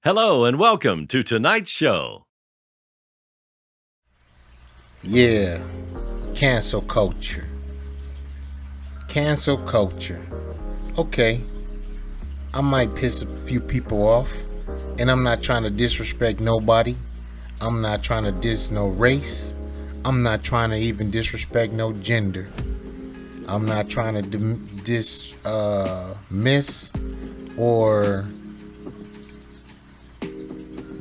Hello and welcome to tonight's show. Yeah, cancel culture. Cancel culture. Okay, I might piss a few people off, and I'm not trying to disrespect nobody. I'm not trying to diss no race. I'm not trying to even disrespect no gender. I'm not trying to dismiss or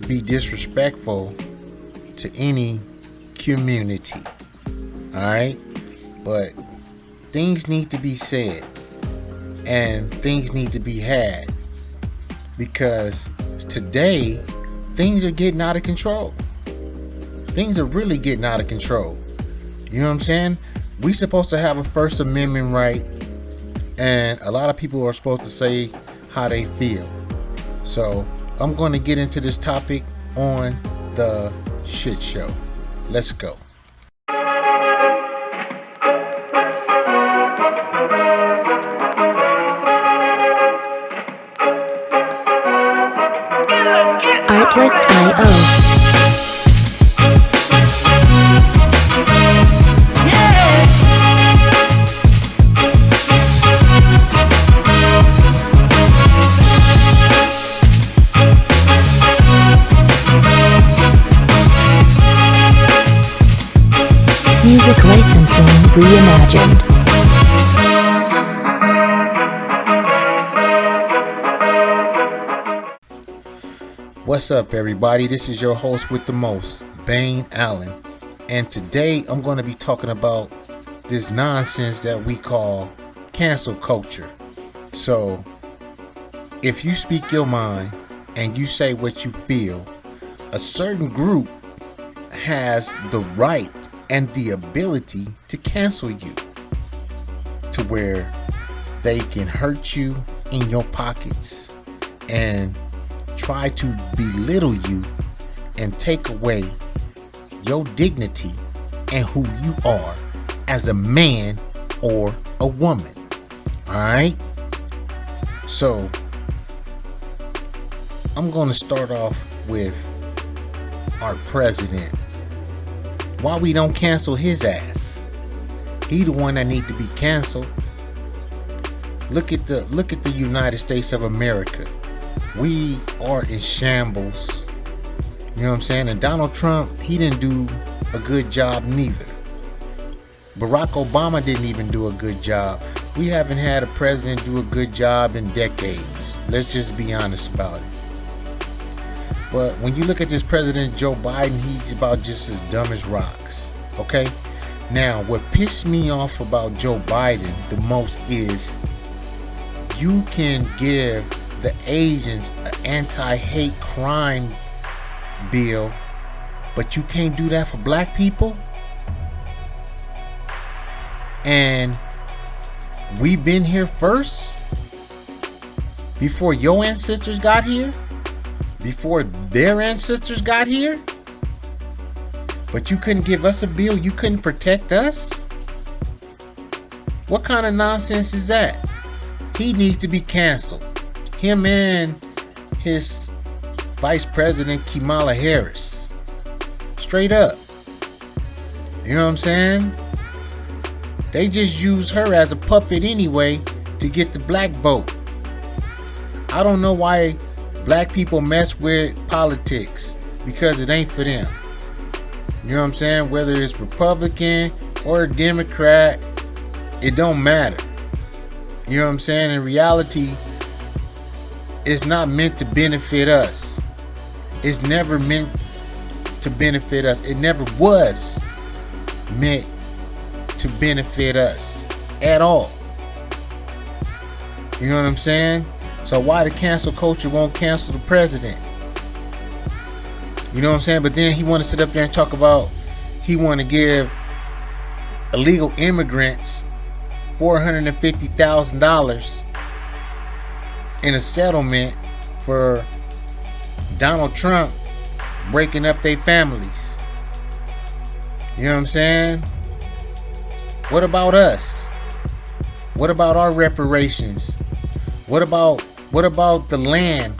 be disrespectful to any community. Alright? But things need to be said and things need to be had, because today things are getting out of control. Things are really getting out of control. You know what I'm saying? We supposed to have a First Amendment right, and a lot of people are supposed to say how they feel. So I'm going to get into this topic on the shit show. Let's go. Artlist.io. Music licensing reimagined. What's up, everybody? This is your host with the most, Bane Allen. And today I'm going to be talking about this nonsense that we call cancel culture. So, if you speak your mind and you say what you feel, a certain group has the right and the ability to cancel you, to where they can hurt you in your pockets and try to belittle you and take away your dignity and who you are as a man or a woman. Alright? So I'm going to start off with our president. Why we don't cancel his ass? He the one that need to be canceled. Look at the United States of America. We are in shambles. You know what I'm saying? And Donald Trump, he didn't do a good job neither. Barack Obama didn't even do a good job. We haven't had a president do a good job in decades. Let's just be honest about it. But when you look at this president, Joe Biden, he's about just as dumb as rocks. Okay? Now, what pissed me off about Joe Biden the most is you can give the Asians an anti-hate crime bill, but you can't do that for black people. And we've been here first before your ancestors got here, before their ancestors got here. But you couldn't give us a bill, you couldn't protect us. What kind of nonsense is that? He needs to be canceled. Him and his Vice President Kamala Harris. Straight up. You know what I'm saying? They just use her as a puppet anyway to get the black vote. I don't know why black people mess with politics, because it ain't for them. You know what I'm saying? Whether it's Republican or Democrat, it don't matter. You know what I'm saying? In reality, it's not meant to benefit us. It's never meant to benefit us. It never was meant to benefit us at all. You know what I'm saying? So why the cancel culture won't cancel the president? You know what I'm saying? But then he want to sit up there and talk about he want to give illegal immigrants $450,000 in a settlement for Donald Trump breaking up their families. You know what I'm saying? What about us? What about our reparations? What about the land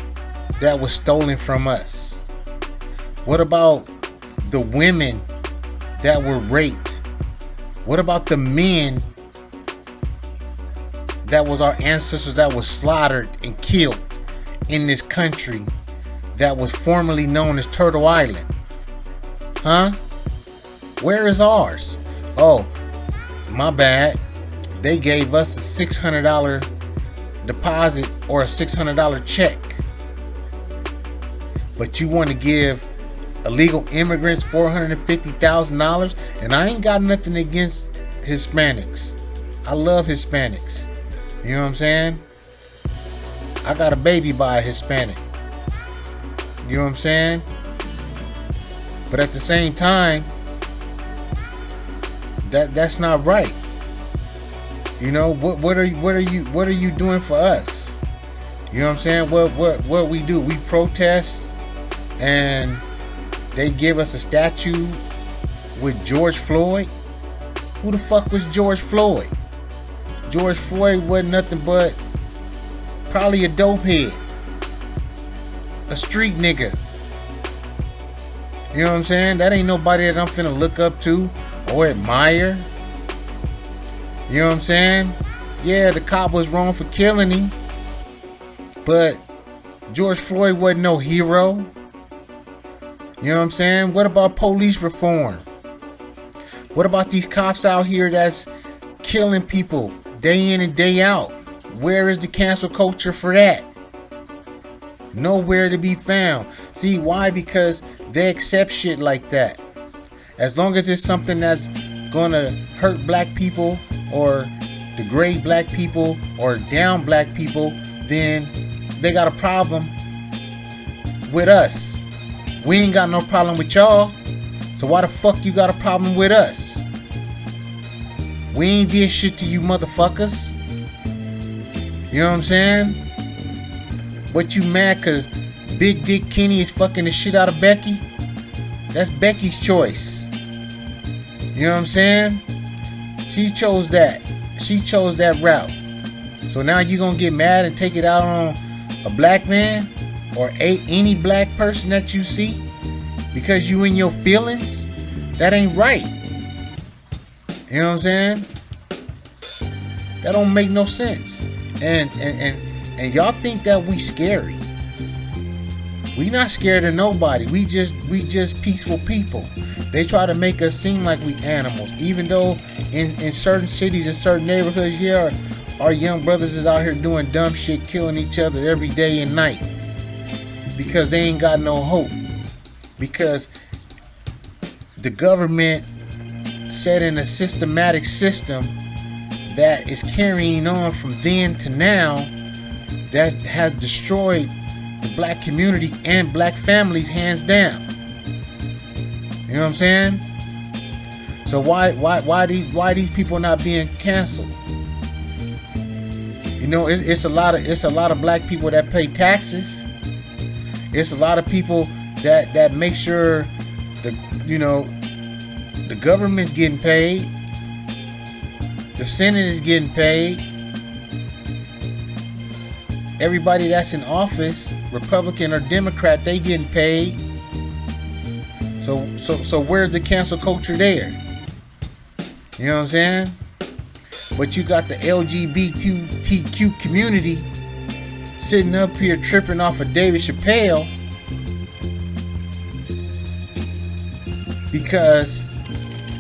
that was stolen from us? What about the women that were raped? What about the men that was our ancestors that was slaughtered and killed in this country that was formerly known as Turtle Island? Huh? Where is ours? Oh, my bad. They gave us a $600 deposit or a $600 check. But you want to give illegal immigrants $450,000? And I ain't got nothing against Hispanics. I love Hispanics. You know what I'm saying? I got a baby by a Hispanic. You know what I'm saying? But at the same time, that's not right. You know, what are you doing for us? You know what I'm saying? What we do? We protest, and they give us a statue with George Floyd. Who the fuck was George Floyd? George Floyd wasn't nothing but probably a dope head, a street nigga. You know what I'm saying? That ain't nobody that I'm finna look up to or admire. You know what I'm saying? Yeah, the cop was wrong for killing him, but George Floyd wasn't no hero. You know what I'm saying? What about police reform? What about these cops out here that's killing people day in and day out? Where is the cancel culture for that? Nowhere to be found. See why? Because they accept shit like that. As long as it's something that's gonna hurt black people or degrade black people or down black people, then they got a problem with us. We ain't got no problem with y'all. So why the fuck you got a problem with us? We ain't did shit to you motherfuckers. You know what I'm saying? What you mad cause Big Dick Kenny is fucking the shit out of Becky? That's Becky's choice. You know what I'm saying? She chose that. She chose that route. So now you gonna get mad and take it out on a black man or any black person that you see because you in your feelings? That ain't right. You know what I'm saying? That don't make no sense. And y'all think that we scary. We not scared of nobody. We just peaceful people. They try to make us seem like we animals, even though in certain cities and certain neighborhoods, yeah, our young brothers is out here doing dumb shit, killing each other every day and night because they ain't got no hope. Because the government set in a systematic system that is carrying on from then to now that has destroyed the black community and black families hands down. You know what I'm saying? So why these people not being canceled? You know, it's a lot of black people that pay taxes. It's a lot of people that make sure the government's getting paid. The Senate is getting paid. Everybody that's in office, Republican or Democrat, they getting paid. So where's the cancel culture there? You know what I'm saying? But you got the LGBTQ community sitting up here tripping off of David Chappelle because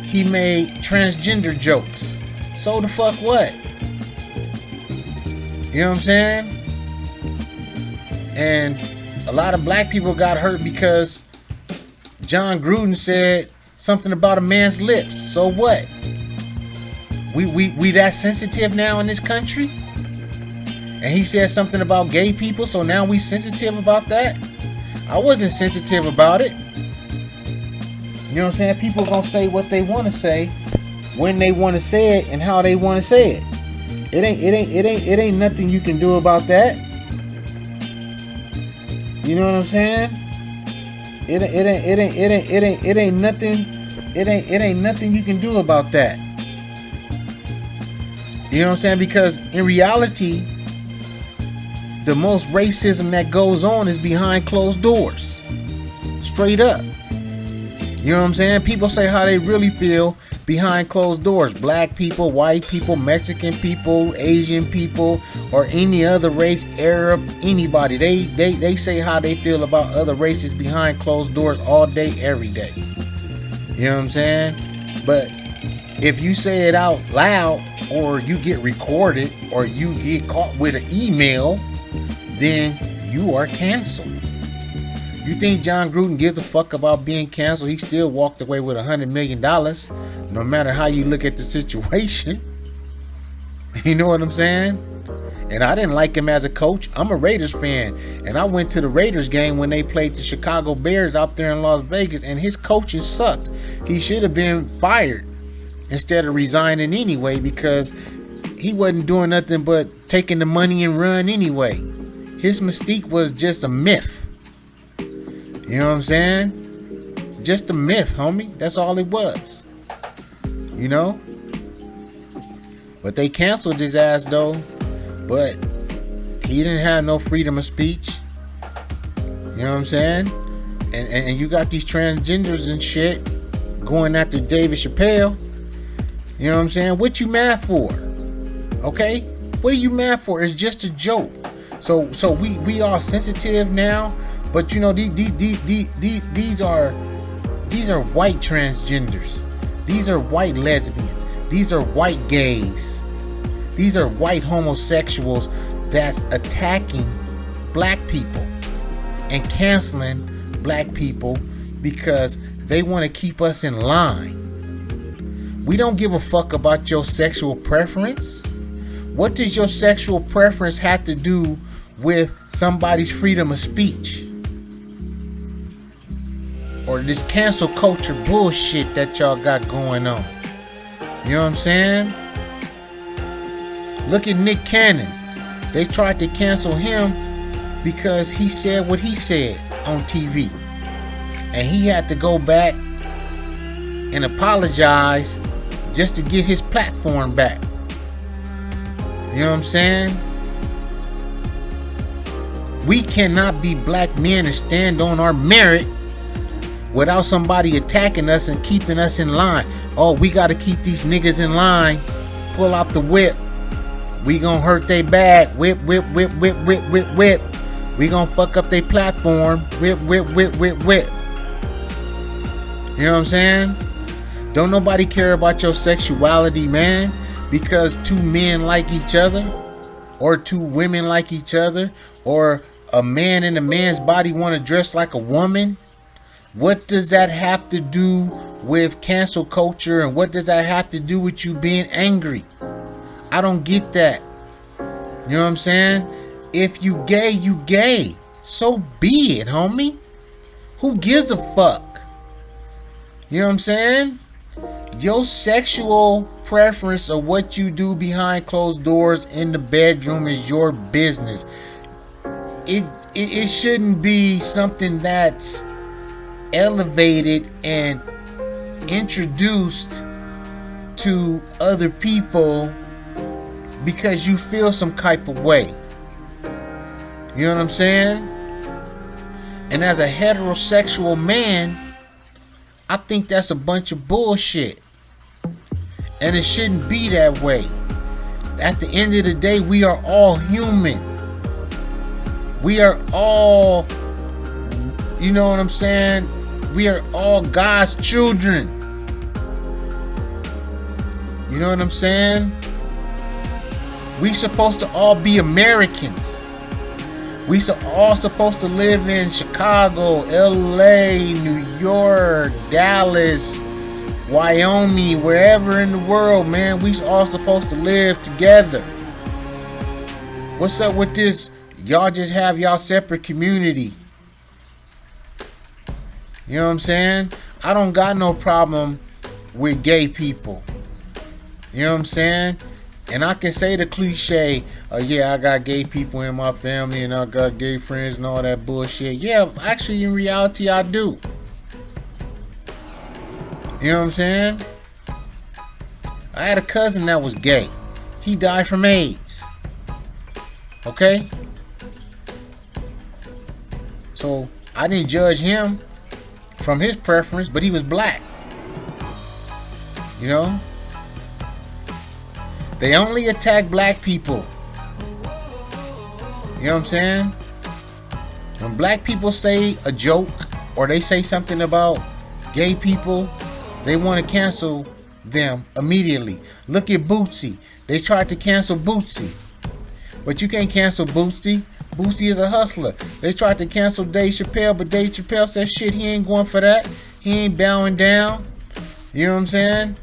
he made transgender jokes. So the fuck what? You know what I'm saying? And a lot of black people got hurt because John Gruden said something about a man's lips. So what? We that sensitive now in this country? And he said something about gay people, so now we sensitive about that? I wasn't sensitive about it. You know what I'm saying? People gonna say what they want to say, when they want to say it, and how they want to say it. It ain't nothing you can do about that. You know what I'm saying? It ain't nothing you can do about that. You know what I'm saying? Because in reality, the most racism that goes on is behind closed doors. Straight up. You know what I'm saying? People say how they really feel behind closed doors. Black people, white people, Mexican people, Asian people, or any other race, Arab, anybody. They say how they feel about other races behind closed doors all day, every day. You know what I'm saying? But if you say it out loud, or you get recorded, or you get caught with an email, then you are canceled. You think John Gruden gives a fuck about being canceled? He still walked away with $100 million, no matter how you look at the situation. You know what I'm saying? And I didn't like him as a coach. I'm a Raiders fan, and I went to the Raiders game when they played the Chicago Bears out there in Las Vegas, and his coaching sucked. He should have been fired instead of resigning anyway, because he wasn't doing nothing but taking the money and run anyway. His mystique was just a myth. You know what I'm saying? Just a myth, homie. That's all it was. You know? But they canceled his ass though. But he didn't have no freedom of speech. You know what I'm saying? And you got these transgenders and shit going after David Chappelle. You know what I'm saying? What you mad for? Okay? What are you mad for? It's just a joke. So we are sensitive now. But you know, these are white transgenders. These are white lesbians. These are white gays. These are white homosexuals that's attacking black people and canceling black people because they want to keep us in line. We don't give a fuck about your sexual preference. What does your sexual preference have to do with somebody's freedom of speech? Or this cancel culture bullshit that y'all got going on. You know what I'm saying? Look at Nick Cannon. They tried to cancel him because he said what he said on TV. And he had to go back and apologize just to get his platform back. You know what I'm saying? We cannot be black men and stand on our merit without somebody attacking us and keeping us in line. Oh, we got to keep these niggas in line. Pull out the whip. We gonna hurt they bag. Whip, whip, whip, whip, whip, whip, whip. We gonna fuck up their platform. Whip, whip, whip, whip, whip. You know what I'm saying? Don't nobody care about your sexuality, man. Because two men like each other, or two women like each other, or a man in a man's body want to dress like a woman. What does that have to do with cancel culture, and what does that have to do with you being angry? I don't get that. You know what I'm saying? If you gay, you gay. So be it, homie. Who gives a fuck? You know what I'm saying? Your sexual preference of what you do behind closed doors in the bedroom is your business. It shouldn't be something that's elevated and introduced to other people because you feel some type of way. You know what I'm saying? And as a heterosexual man, I think that's a bunch of bullshit. And it shouldn't be that way. At the end of the day, we are all human. We are all, you know what I'm saying? We are all God's children. You know what I'm saying? We supposed to all be Americans. We all supposed to live in Chicago, LA, New York, Dallas, Wyoming, wherever in the world, man. We all supposed to live together. What's up with this? Y'all just have y'all separate community. You know what I'm saying? I don't got no problem with gay people. You know what I'm saying? And I can say the cliche, yeah, I got gay people in my family and I got gay friends and all that bullshit. Yeah, actually, in reality, I do. You know what I'm saying? I had a cousin that was gay. He died from AIDS. Okay? So I didn't judge him from his preference, but he was black. You know? They only attack black people. You know what I'm saying? When black people say a joke or they say something about gay people, they want to cancel them immediately. Look at Bootsy. They tried to cancel Bootsy. But you can't cancel Bootsy. Bootsy is a hustler. They tried to cancel Dave Chappelle, but Dave Chappelle said shit, he ain't going for that. He ain't bowing down. You know what I'm saying?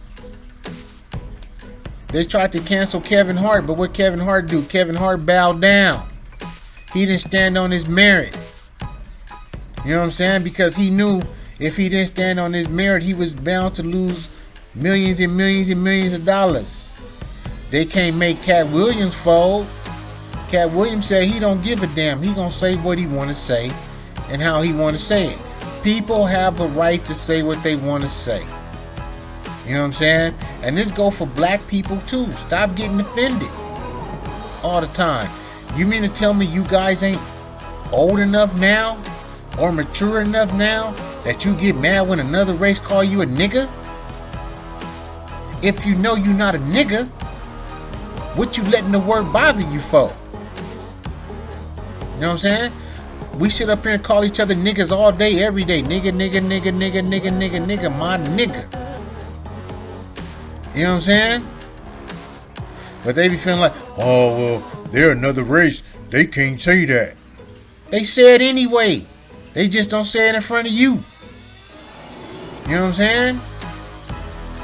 They tried to cancel Kevin Hart, but what Kevin Hart do? Kevin Hart bowed down. He didn't stand on his merit. You know what I'm saying? Because he knew if he didn't stand on his merit, he was bound to lose millions and millions and millions of dollars. They can't make Cat Williams fold. Cat Williams said he don't give a damn. He gonna say what he want to say and how he want to say it. People have a right to say what they want to say. You know what I'm saying? And this go for black people too. Stop getting offended all the time. You mean to tell me you guys ain't old enough now or mature enough now that you get mad when another race call you a nigga? If you know you're not a nigga, what you letting the word bother you for? You know what I'm saying? We sit up here and call each other niggas all day, every day. Nigga, nigga, nigga, nigga, nigga, nigga, nigga, my nigga. You know what I'm saying? But they be feeling like, oh, well, they're another race. They can't say that. They say it anyway. They just don't say it in front of you. You know what I'm saying?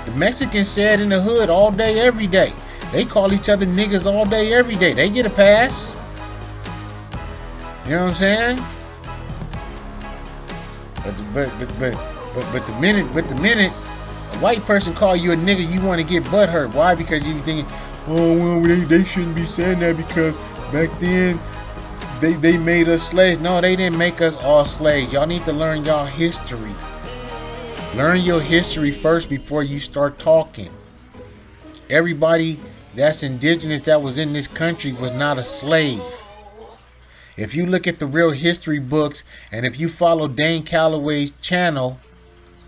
The Mexicans say it in the hood all day, every day. They call each other niggas all day, every day. They get a pass. You know what I'm saying? But the minute a white person call you a nigga, you want to get butthurt. Why? Because you thinking, oh well, they shouldn't be saying that because back then they made us slaves. No, they didn't make us all slaves. Y'all need to learn y'all history. Learn your history first before you start talking. Everybody that's indigenous that was in this country was not a slave. If you look at the real history books, and if you follow Dane Calloway's channel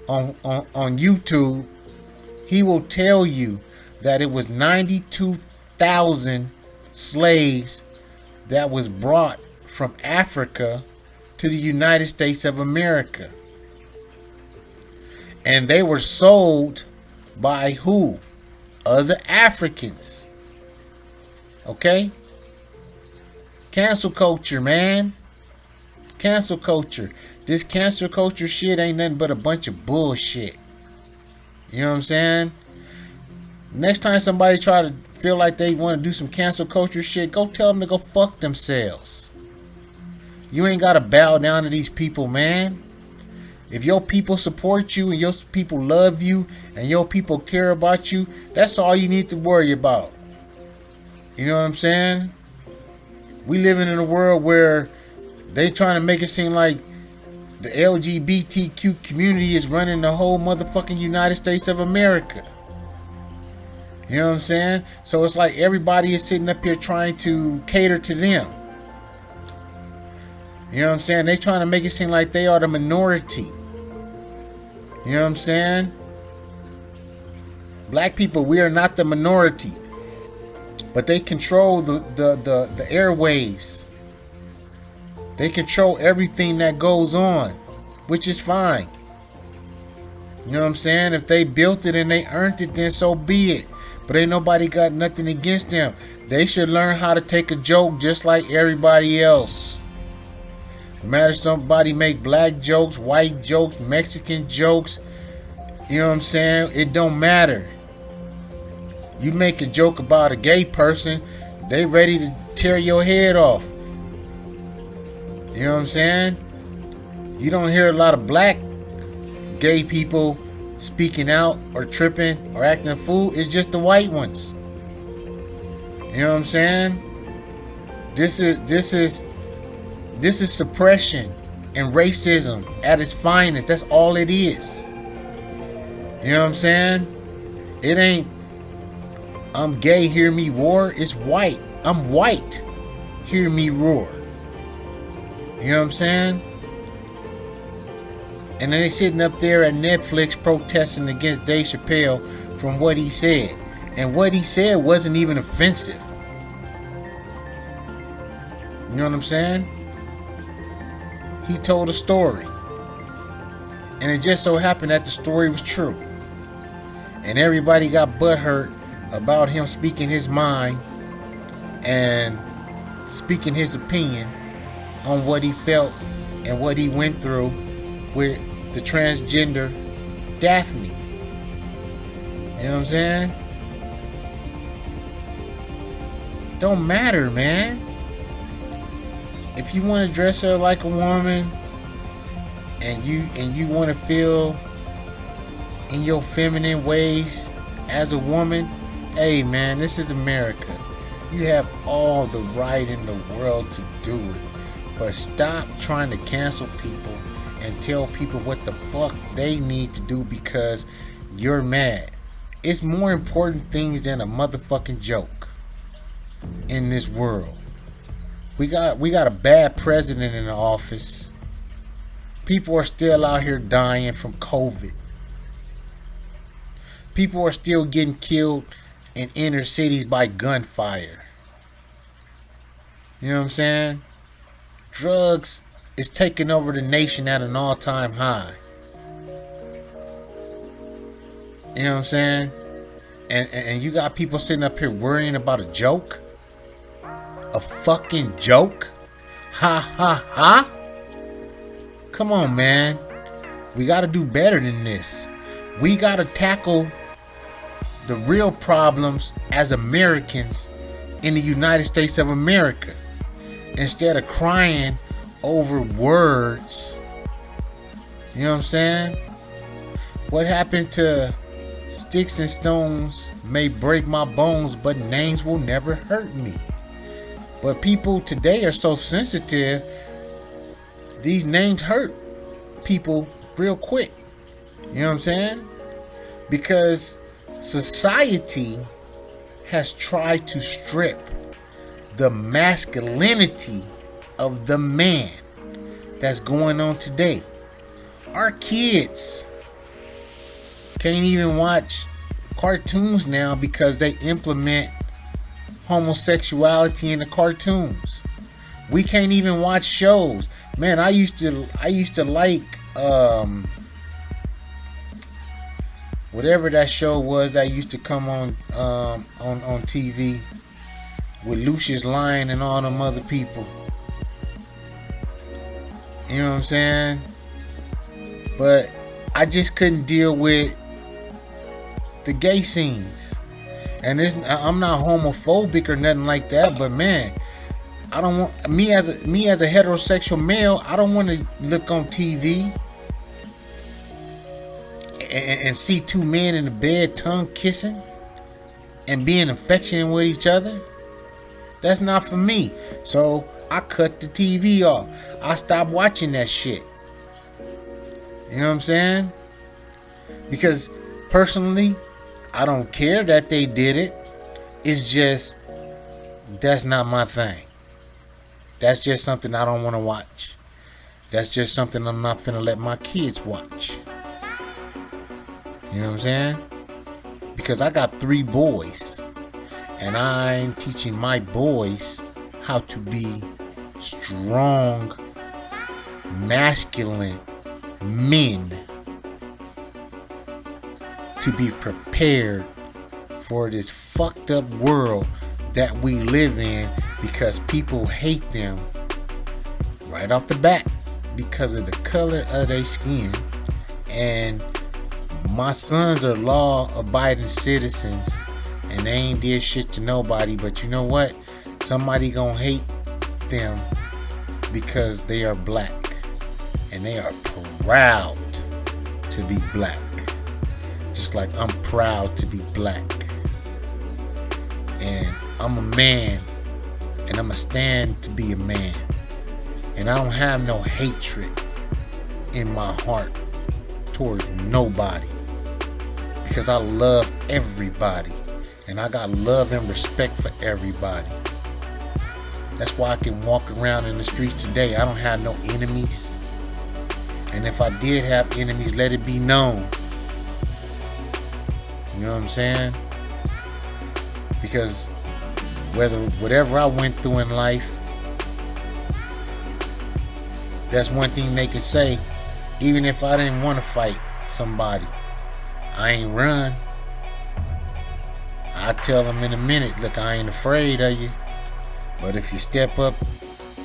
on YouTube, he will tell you that it was 92,000 slaves that was brought from Africa to the United States of America. And they were sold by who? Other Africans. Okay? Cancel culture, man. Cancel culture. This cancel culture shit ain't nothing but a bunch of bullshit. You know what I'm saying? Next time somebody try to feel like they want to do some cancel culture shit, go tell them to go fuck themselves. You ain't got to bow down to these people, man. If your people support you and your people love you and your people care about you, that's all you need to worry about. You know what I'm saying? We living in a world where they trying to make it seem like the LGBTQ community is running the whole motherfucking United States of America. You know what I'm saying? So it's like everybody is sitting up here trying to cater to them. You know what I'm saying? They trying to make it seem like they are the minority. You know what I'm saying? Black people, we are not the minority. But they control the airwaves. They control everything that goes on, which is fine. You know what I'm saying? If they built it and they earned it, then so be it. But ain't nobody got nothing against them. They should learn how to take a joke just like everybody else. No matter somebody make black jokes, white jokes, Mexican jokes, you know what I'm saying? It don't matter. You make a joke about a gay person, they ready to tear your head off. You know what I'm saying? You don't hear a lot of black gay people speaking out or tripping or acting a fool. It's just the white ones. You know what I'm saying? This is suppression and racism at its finest. That's all it is. You know what I'm saying? It ain't I'm gay, hear me roar. It's white. I'm white, hear me roar. You know what I'm saying? And then they sitting up there at Netflix protesting against Dave Chappelle from what he said. And what he said wasn't even offensive. You know what I'm saying? He told a story. And it just so happened that the story was true. And everybody got butthurt about him speaking his mind and speaking his opinion on what he felt and what he went through with the transgender Daphne. You know what I'm saying? Don't matter, man. If you want to dress her like a woman and you want to feel in your feminine ways as a woman, hey man, this is America. You have all the right in the world to do it. But stop trying to cancel people and tell people what the fuck they need to do because you're mad. It's more important things than a motherfucking joke in this world. We got a bad president in the office. People are still out here dying from COVID. People are still getting killed in inner cities by gunfire. You know what I'm saying? Drugs is taking over the nation at an all-time high. You know what I'm saying? And you got people sitting up here worrying about a joke? A fucking joke? Ha ha ha? Come on, man. We gotta do better than this. We gotta tackle the real problems as Americans in the United States of America instead of crying over words. You know what I'm saying? What happened to sticks and stones may break my bones, but names will never hurt me? But people today are so sensitive, these names hurt people real quick. You know what I'm saying? Because society has tried to strip the masculinity of the man that's going on today. Our kids can't even watch cartoons now because they implement homosexuality in the cartoons. We can't even watch shows. Man, I used to like whatever that show was that used to come on TV with Lucius Lyon and all them other people. You know what I'm saying? But I just couldn't deal with the gay scenes. And I'm not homophobic or nothing like that, but man, I don't want me as a heterosexual male. I don't want to look on TV and see two men in the bed tongue kissing and being affectionate with each other. That's not for me. So I cut the TV off. I stopped watching that shit. You know what I'm saying? Because personally, I don't care that they did it. It's just, that's not my thing. That's just something I don't want to watch. That's just something I'm not finna let my kids watch. You know what I'm saying? Because I got 3 boys. And I'm teaching my boys how to be strong, masculine men. To be prepared for this fucked up world that we live in, because people hate them right off the bat because of the color of their skin. And my sons are law-abiding citizens and they ain't did shit to nobody, but you know what? Somebody gonna hate them because they are black and they are proud to be black. Just like I'm proud to be black. And I'm a man. And I'm a stand to be a man. And I don't have no hatred in my heart towards nobody. Because I love everybody. And I got love and respect for everybody. That's why I can walk around in the streets today. I don't have no enemies. And if I did have enemies, let it be known. You know what I'm saying? Because whatever I went through in life, that's one thing they could say. Even if I didn't want to fight somebody, I ain't run. I tell them in a minute, look, I ain't afraid of you. But if you step up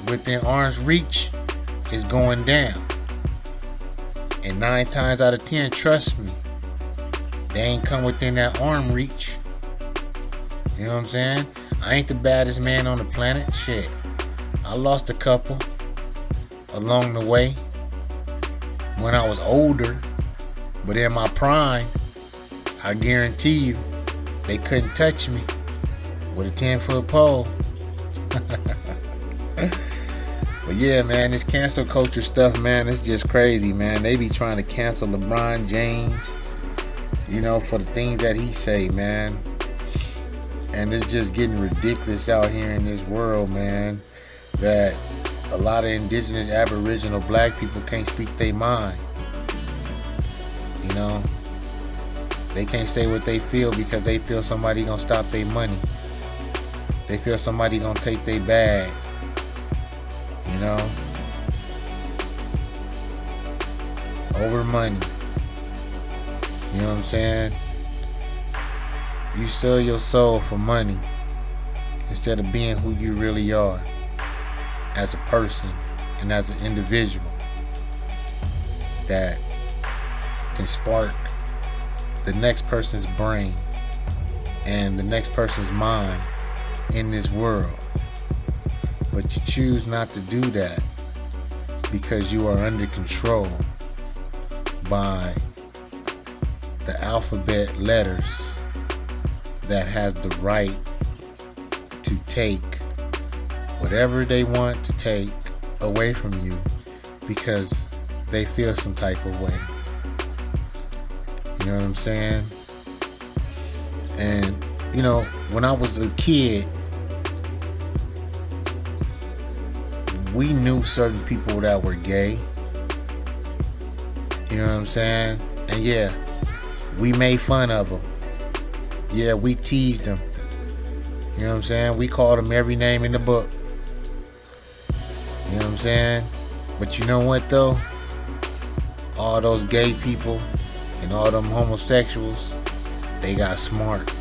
within arm's reach, it's going down. And 9 times out of 10, trust me, they ain't come within that arm reach. You know what I'm saying? I ain't the baddest man on the planet. Shit. I lost a couple along the way when I was older. But in my prime, I guarantee you, they couldn't touch me with a 10-foot pole. But yeah, man, this cancel culture stuff, man, it's just crazy, man. They be trying to cancel LeBron James, you know, for the things that he say, man. And it's just getting ridiculous out here in this world, man, that a lot of indigenous, aboriginal, black people can't speak their mind. You know, they can't say what they feel because they feel somebody gonna stop their money. They feel somebody gonna take their bag. You know, over money. You know what I'm saying? You sell your soul for money instead of being who you really are as a person and as an individual that can spark the next person's brain and the next person's mind in this world. But you choose not to do that because you are under control by the alphabet letters that has the right to take whatever they want to take away from you because they feel some type of way. You know what I'm saying? And, you know, when I was a kid, we knew certain people that were gay. You know what I'm saying? And yeah, we made fun of them. Yeah, we teased them. You know what I'm saying? We called them every name in the book. You know what I'm saying? But you know what though? All those gay people and all them homosexuals, they got smart.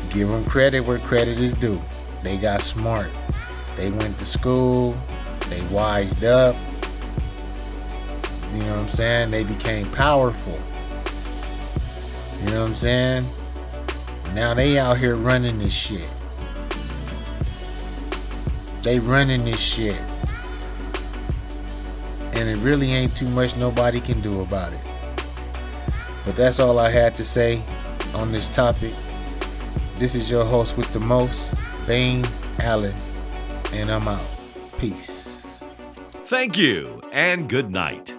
Give them credit where credit is due. They got smart. They went to school. They wised up. You know what I'm saying? They became powerful. You know what I'm saying? Now they out here running this shit. They running this shit. And it really ain't too much nobody can do about it. But that's all I had to say on this topic. This is your host with the most, Bane Allen. And I'm out. Peace. Thank you and good night.